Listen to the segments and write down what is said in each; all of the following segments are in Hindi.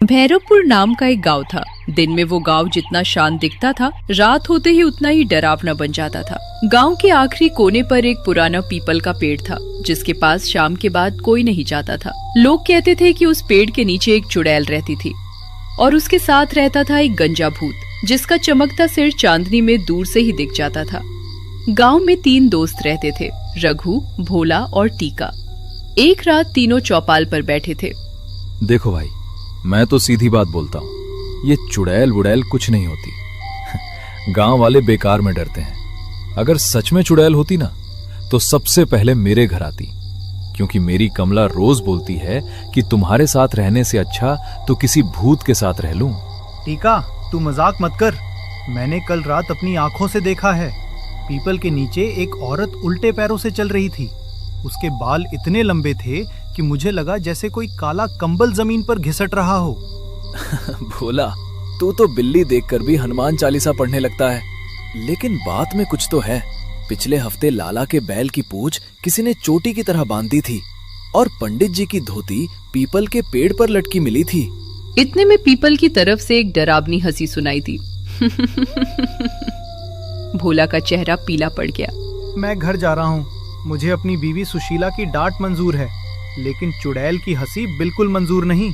भैरवपुर नाम का एक गांव था। दिन में वो गांव जितना शांत दिखता था, रात होते ही उतना ही डरावना बन जाता था। गांव के आखिरी कोने पर एक पुराना पीपल का पेड़ था, जिसके पास शाम के बाद कोई नहीं जाता था। लोग कहते थे कि उस पेड़ के नीचे एक चुड़ैल रहती थी और उसके साथ रहता था एक गंजा भूत, जिसका चमकता सिर चांदनी में दूर से ही दिख जाता था। गांव में 3 दोस्त रहते थे, रघु, भोला और टीका। एक रात तीनों चौपाल पर बैठे थे। देखो भाई, मैं तो सीधी बात बोलता हूँ, ये चुड़ैल वुड़ैल कुछ नहीं होती। गांव वाले बेकार में डरते हैं। अगर सच में चुड़ैल होती ना, तो सबसे पहले मेरे घर आती, क्योंकि मेरी कमला रोज बोलती है कि तुम्हारे साथ रहने से अच्छा तो किसी भूत के साथ रह लूं। टीका, तू मजाक मत कर। मैंने कल रात अपनी आंखों से देखा है। पीपल के नीचे एक औरत उल्टे पैरों से चल रही थी। उसके बाल इतने लंबे थे कि मुझे लगा जैसे कोई काला कंबल जमीन पर घिसट रहा हो। भोला, तू तो बिल्ली देखकर भी हनुमान चालीसा पढ़ने लगता है। लेकिन बात में कुछ तो है। पिछले हफ्ते लाला के बैल की पूंछ किसी ने चोटी की तरह बांधी थी और पंडित जी की धोती पीपल के पेड़ पर लटकी मिली थी। इतने में पीपल की तरफ से एक डरावनी हंसी सुनाई दी। भोला का चेहरा पीला पड़ गया। मैं घर जा रहा हूँ। मुझे अपनी बीवी सुशीला की डांट मंजूर है, लेकिन चुड़ैल की हंसी बिल्कुल मंजूर नहीं।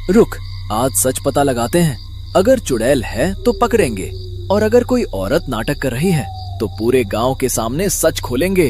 रुक, आज सच पता लगाते हैं। अगर चुड़ैल है तो पकड़ेंगे, और अगर कोई औरत नाटक कर रही है तो पूरे गांव के सामने सच खोलेंगे।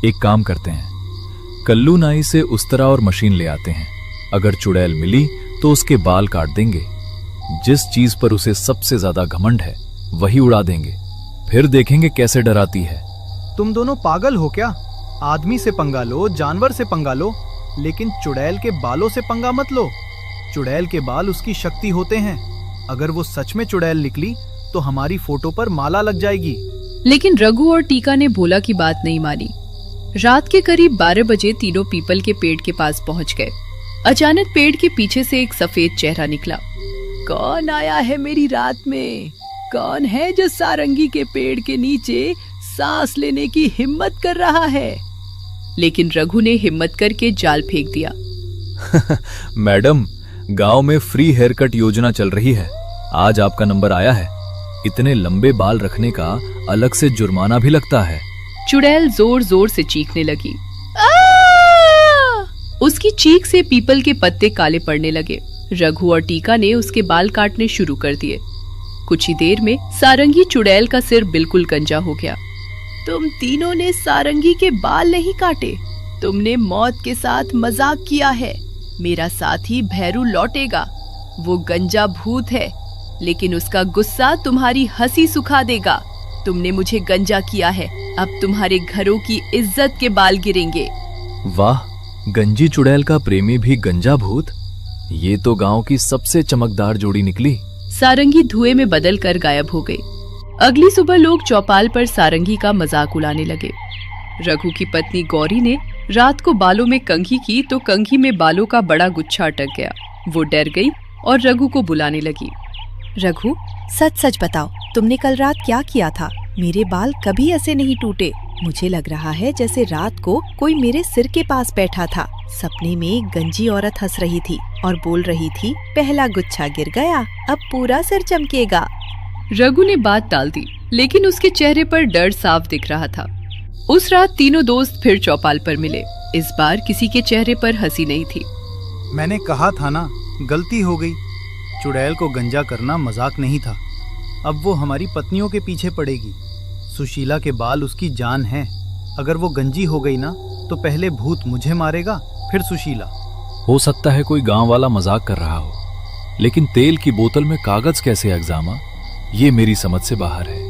एक काम करते हैं, कल्लू नाई से उस्तरा और मशीन ले आते हैं। अगर चुड़ैल मिली तो उसके बाल काट देंगे। जिस चीज पर उसे सबसे ज्यादा घमंड है वही उड़ा देंगे। फिर देखेंगे कैसे डराती है। तुम दोनों पागल हो क्या? आदमी से पंगा लो, जानवर से पंगा लो, लेकिन चुड़ैल के बालों से पंगा मत लो। चुड़ैल के बाल उसकी शक्ति होते हैं। अगर वो सच में चुड़ैल निकली तो हमारी फोटो पर माला लग जाएगी। लेकिन रघु और टीका ने भोला की बात नहीं मानी। रात के करीब 12 बजे तीनों पीपल के पेड़ के पास पहुंच गए। अचानक पेड़ के पीछे से एक सफेद चेहरा निकला। कौन आया है मेरी रात में? कौन है जो सारंगी के पेड़ के नीचे सांस लेने की हिम्मत कर रहा है? लेकिन रघु ने हिम्मत करके जाल फेंक दिया। मैडम, गांव में फ्री हेयर कट योजना चल रही है। आज आपका नंबर आया है। इतने लंबे बाल रखने का अलग से जुर्माना भी लगता है। चुड़ैल जोर जोर से चीखने लगी। उसकी चीख से पीपल के पत्ते काले पड़ने लगे। रघु और टीका ने उसके बाल काटने शुरू कर दिए। कुछ ही देर में सारंगी चुड़ैल का सिर बिल्कुल गंजा हो गया। तुम तीनों ने सारंगी के बाल नहीं काटे। तुमने मौत के साथ मजाक किया है। मेरा साथी भैरू लौटेगा। वो गंजा भूत है, लेकिन उसका गुस्सा तुम्हारी हंसी सुखा देगा। तुमने मुझे गंजा किया है, अब तुम्हारे घरों की इज्जत के बाल गिरेंगे। वाह, गंजी चुड़ैल का प्रेमी भी गंजा भूत। ये तो गांव की सबसे चमकदार जोड़ी निकली। सारंगी धुएं में बदल कर गायब हो गई। अगली सुबह लोग चौपाल पर सारंगी का मजाक उड़ाने लगे। रघु की पत्नी गौरी ने रात को बालों में कंघी की तो कंघी में बालों का बड़ा गुच्छा अटक गया। वो डर गई और रघु को बुलाने लगी। रघु, सच सच बताओ, तुमने कल रात क्या किया था? मेरे बाल कभी ऐसे नहीं टूटे। मुझे लग रहा है जैसे रात को कोई मेरे सिर के पास बैठा था। सपने में एक गंजी औरत हंस रही थी और बोल रही थी, पहला गुच्छा गिर गया, अब पूरा सिर चमकेगा। रघु ने बात टाल दी, लेकिन उसके चेहरे पर डर साफ दिख रहा था। उस रात तीनों दोस्त फिर चौपाल पर मिले। इस बार किसी के चेहरे पर हंसी नहीं थी। मैंने कहा था ना, गलती हो गई। चुड़ैल को गंजा करना मजाक नहीं था। अब वो हमारी पत्नियों के पीछे पड़ेगी। सुशीला के बाल उसकी जान है। अगर वो गंजी हो गई ना, तो पहले भूत मुझे मारेगा, फिर सुशीला। हो सकता है कोई गांव वाला मजाक कर रहा हो, लेकिन तेल की बोतल में कागज कैसे अगजामा, ये मेरी समझ से बाहर है।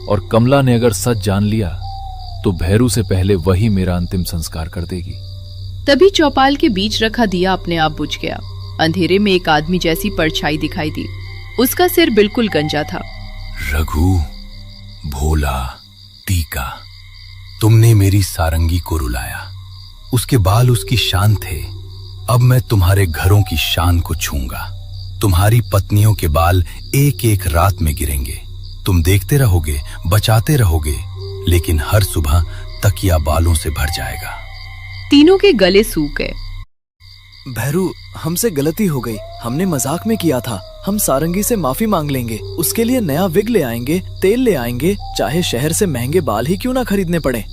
और कमला ने अगर सच जान लिया तो भैरू से पहले वही मेरा अंतिम संस्कार कर देगी। तभी चौपाल के बीच रखा दिया अपने आप बुझ गया। अंधेरे में एक आदमी जैसी परछाई दिखाई दी। उसका सिर बिल्कुल गंजा था। रघु, भोला, टीका, तुमने मेरी सारंगी को रुलाया। उसके बाल उसकी शान थे। अब मैं तुम्हारे घरों की शान को छूंगा। तुम्हारी पत्नियों के बाल एक एक रात में गिरेंगे। तुम देखते रहोगे, बचाते रहोगे, लेकिन हर सुबह तकिया बालों से भर जाएगा। तीनों के गले सूख गए। भैरू, हमसे गलती हो गई, हमने मजाक में किया था। हम सारंगी से माफी मांग लेंगे, उसके लिए नया विग ले आएंगे, तेल ले आएंगे, चाहे शहर से महंगे बाल ही क्यों ना खरीदने पड़े।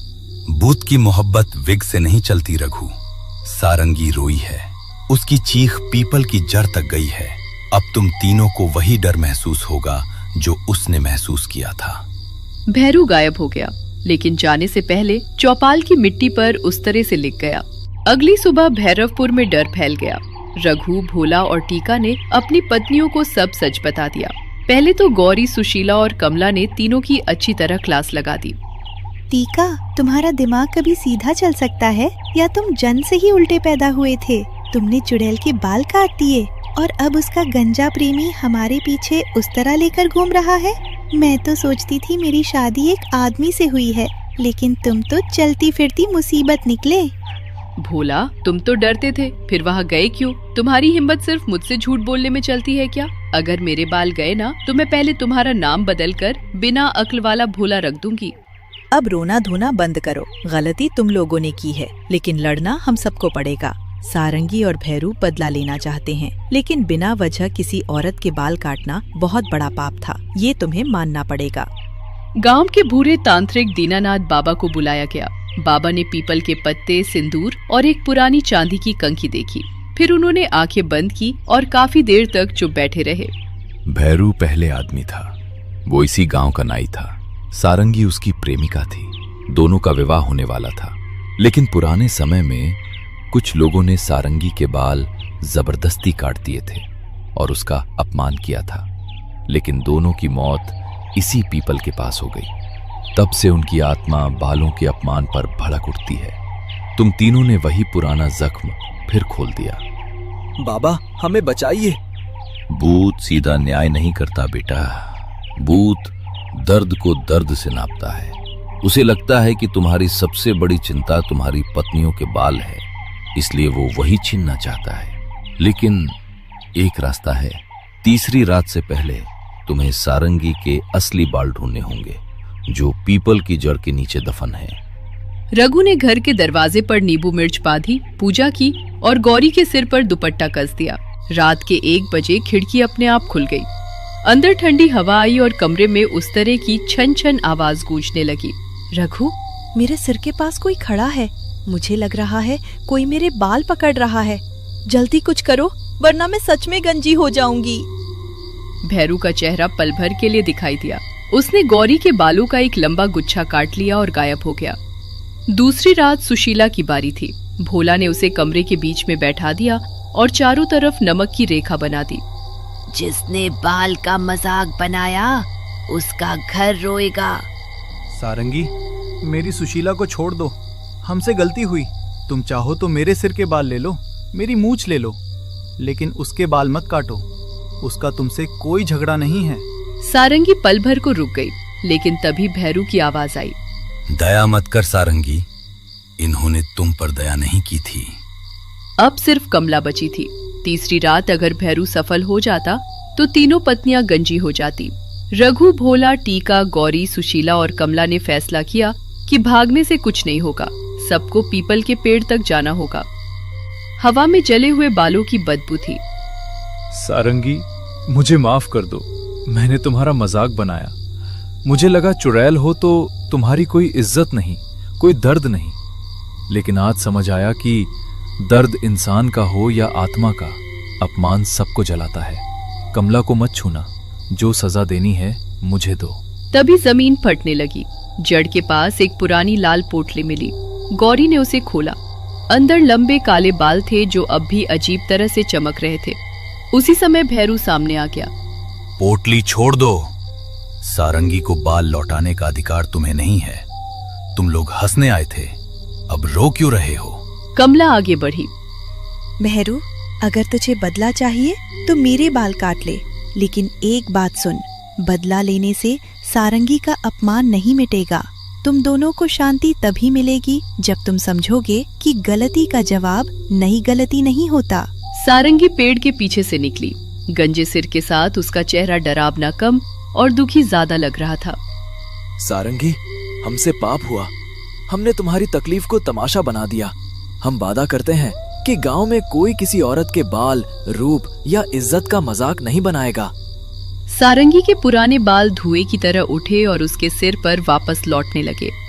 भूत की मोहब्बत विग से नहीं चलती रघु। सारंगी रोई है, उसकी चीख पीपल की जड़ तक गई है। अब तुम तीनों को वही डर महसूस होगा जो उसने महसूस किया था। भैरू गायब हो गया, लेकिन जाने से पहले चौपाल की मिट्टी पर उस तरह से लिख गया। अगली सुबह भैरवपुर में डर फैल गया। रघु, भोला और टीका ने अपनी पत्नियों को सब सच बता दिया। पहले तो गौरी, सुशीला और कमला ने तीनों की अच्छी तरह क्लास लगा दी। टीका, तुम्हारा दिमाग कभी सीधा चल सकता है या तुम जन्म से ही उल्टे पैदा हुए थे? तुमने चुड़ैल के बाल काट दिए और अब उसका गंजा प्रेमी हमारे पीछे उस तरह लेकर घूम रहा है। मैं तो सोचती थी मेरी शादी एक आदमी से हुई है, लेकिन तुम तो चलती फिरती मुसीबत निकले। भोला, तुम तो डरते थे, फिर वहाँ गए क्यों? तुम्हारी हिम्मत सिर्फ मुझसे झूठ बोलने में चलती है क्या? अगर मेरे बाल गए ना तो मैं पहले तुम्हारा नाम बदलकर बिना अक्ल वाला भोला रख दूंगी। अब रोना धोना बंद करो। गलती तुम लोगों ने की है, लेकिन लड़ना हम सबको पड़ेगा। सारंगी और भैरू बदला लेना चाहते हैं, लेकिन बिना वजह किसी औरत के बाल काटना बहुत बड़ा पाप था, ये तुम्हें मानना पड़ेगा। गांव के बूढ़े तांत्रिक दीनानाथ बाबा को बुलाया गया। बाबा ने पीपल के पत्ते, सिंदूर और एक पुरानी चांदी की कंघी देखी। फिर उन्होंने आंखें बंद की और काफी देर तक चुप बैठे रहे। भैरू पहले आदमी था, वो इसी गांव का नाई था। सारंगी उसकी प्रेमिका थी, दोनों का विवाह होने वाला था। लेकिन पुराने समय में कुछ लोगों ने सारंगी के बाल जबरदस्ती काट दिए थे और उसका अपमान किया था। लेकिन दोनों की मौत इसी पीपल के पास हो गई। तब से उनकी आत्मा बालों के अपमान पर भड़क उठती है। तुम तीनों ने वही पुराना जख्म फिर खोल दिया। बाबा, हमें बचाइए। भूत सीधा न्याय नहीं करता बेटा। भूत दर्द को दर्द से नापता है। उसे लगता है कि तुम्हारी सबसे बड़ी चिंता तुम्हारी पत्नियों के बाल है, इसलिए वो वही छीनना चाहता है। लेकिन एक रास्ता है, तीसरी रात से पहले तुम्हें सारंगी के असली बाल ढूंढने होंगे, जो पीपल की जड़ के नीचे दफन है। रघु ने घर के दरवाजे पर नींबू मिर्च बांधी, पूजा की और गौरी के सिर पर दुपट्टा कस दिया। रात के 1 बजे खिड़की अपने आप खुल गई। अंदर ठंडी हवा आई और कमरे में उस तरह की छन छन आवाज गूंजने लगी। रघु, मेरे सिर के पास कोई खड़ा है। मुझे लग रहा है कोई मेरे बाल पकड़ रहा है। जल्दी कुछ करो, वरना मैं सच में गंजी हो जाऊंगी। भैरू का चेहरा पल भर के लिए दिखाई दिया। उसने गौरी के बालों का एक लंबा गुच्छा काट लिया और गायब हो गया। दूसरी रात सुशीला की बारी थी। भोला ने उसे कमरे के बीच में बैठा दिया और चारों तरफ नमक की रेखा बना दी। जिसने बाल का मजाक बनाया उसका घर रोएगा। सारंगी, मेरी सुशीला को छोड़ दो, हमसे गलती हुई। तुम चाहो तो मेरे सिर के बाल ले लो, मेरी मूंछ ले लो, लेकिन उसके बाल मत काटो। उसका तुमसे कोई झगड़ा नहीं है। सारंगी पल भर को रुक गई, लेकिन तभी भैरू की आवाज आई। दया मत कर सारंगी, इन्होंने तुम पर दया नहीं की थी। अब सिर्फ कमला बची थी। तीसरी रात अगर भैरू सफल हो जाता तो तीनों पत्नियां गंजी हो जाती। रघु, भोला, टीका, गौरी, सुशीला और कमला ने फैसला किया कि भागने से कुछ नहीं होगा, सबको पीपल के पेड़ तक जाना होगा। हवा में जले हुए बालों की बदबू थी। सारंगी, मुझे माफ कर दो, मैंने तुम्हारा मजाक बनाया। मुझे लगा चुड़ैल हो तो तुम्हारी कोई इज्जत नहीं, कोई दर्द नहीं। लेकिन आज समझ आया कि दर्द इंसान का हो या आत्मा का, अपमान सबको जलाता है। कमला को मत छूना, जो सजा देनी है मुझे दो। तभी जमीन फटने लगी। जड़ के पास एक पुरानी लाल पोटली मिली। गौरी ने उसे खोला। अंदर लंबे काले बाल थे जो अब भी अजीब तरह से चमक रहे थे। उसी समय भैरू सामने आ गया। पोटली छोड़ दो। सारंगी को बाल लौटाने का अधिकार तुम्हें नहीं है। तुम लोग हंसने आए थे, अब रो क्यों रहे हो? कमला आगे बढ़ी। भैरू, अगर तुझे बदला चाहिए तो मेरे बाल काट ले, लेकिन एक बात सुन, बदला लेने से सारंगी का अपमान नहीं मिटेगा। तुम दोनों को शांति तभी मिलेगी जब तुम समझोगे कि गलती का जवाब नई गलती नहीं होता। सारंगी पेड़ के पीछे से निकली। गंजे सिर के साथ उसका चेहरा डरावना कम और दुखी ज्यादा लग रहा था। सारंगी, हमसे पाप हुआ। हमने तुम्हारी तकलीफ को तमाशा बना दिया। हम वादा करते हैं कि गांव में कोई किसी औरत के बाल, रूप या इज्जत का मजाक नहीं बनाएगा। सारंगी के पुराने बाल धुएं की तरह उठे और उसके सिर पर वापस लौटने लगे।